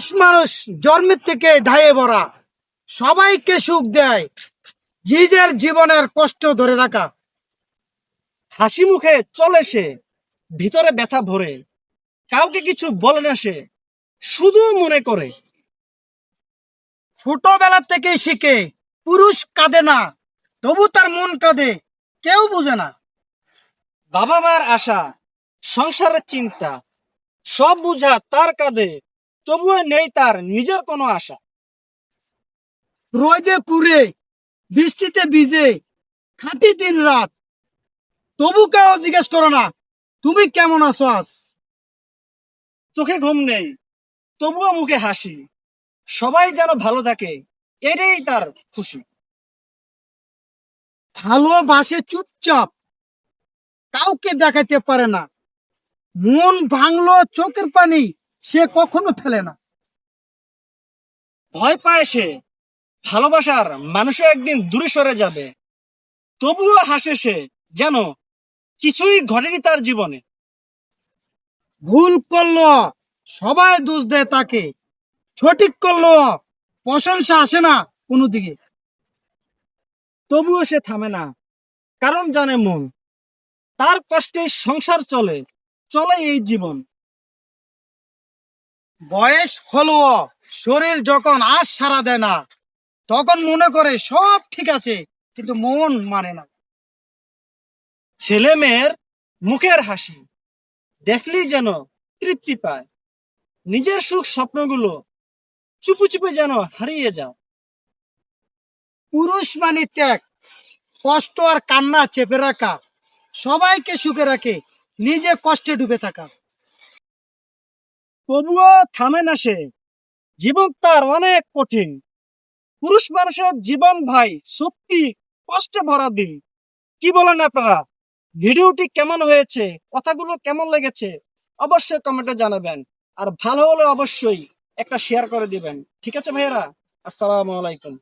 পুরুষ মানুষ জন্মের থেকে ধায়ে ভরা, সবাইকে সুখ দেয়, নিজের জীবনের কষ্ট ধরে রাখা। হাসি মুখে চলে সে, ভিতরে ব্যথা ভরে, কাউকে কিছু বলে না সে, শুধু মনে করে। ছোটবেলা থেকেই শিখে পুরুষ কাঁদে না, তবু তার মন কাঁদে, কেউ বুঝে না। বাবা মার আশা, সংসারের চিন্তা, সব বুঝা তার কাঁধে, তবুও নেই তার নিজের কোনো আশা। রোদে পুড়ে, বৃষ্টিতে ভিজে, খাটি দিন রাত, তবু কেউ জিজ্ঞেস করো না তুমি কেমন আছো আজ। চোখে ঘুম নেই, তবুও মুখে হাসি, সবাই যেন ভালো থাকে, এটাই তার খুশি। ভালোবাসে চুপচাপ, কাউকে দেখাতে পারে না, মন ভাঙলো চোখের পানি সে কখনো ফেলে না। ভয় পায় সে, ভালোবাসার মানুষও একদিন দূরে সরে যাবে, তবুও হাসে সে, যেন কিছুই ঘটেনি তার জীবনে। ভুল করলো সবাই দোষ দেয় তাকে, সঠিক করলো প্রশংসা আসে না কোনো দিকে। তবুও সে থামে না, কারণ জানে মন, তার কষ্টে সংসার চলে, চলে এই জীবন। বয়স হলো, শরীর যখন আর সাড়া দেয় না, তখন মনে করে সব ঠিক আছে, কিন্তু মন মানে না। ছেলে মেয়ের মুখের হাসি দেখলেই যেন তৃপ্তি পায়, নিজের সুখ স্বপ্নগুলো চুপে চুপে যেন হারিয়ে যায়। পুরুষ মানে ত্যাগ, কষ্ট আর কান্না চেপে রাখা, সবাইকে সুখে রাখে, নিজে কষ্টে ডুবে থাকা। তবুও থামে না সে, জীবন তার অনেক কঠিন। পুরুষ মানুষের জীবন ভাই সত্যি কষ্টে ভরা দিন। কি বলেন আপনারা? ভিডিওটি কেমন হয়েছে, কথাগুলো কেমন লেগেছে অবশ্যই কমেন্টে জানাবেন, আর ভালো হলে অবশ্যই একটা শেয়ার করে দিবেন। ঠিক আছে ভাইয়েরা, আসসালামু আলাইকুম।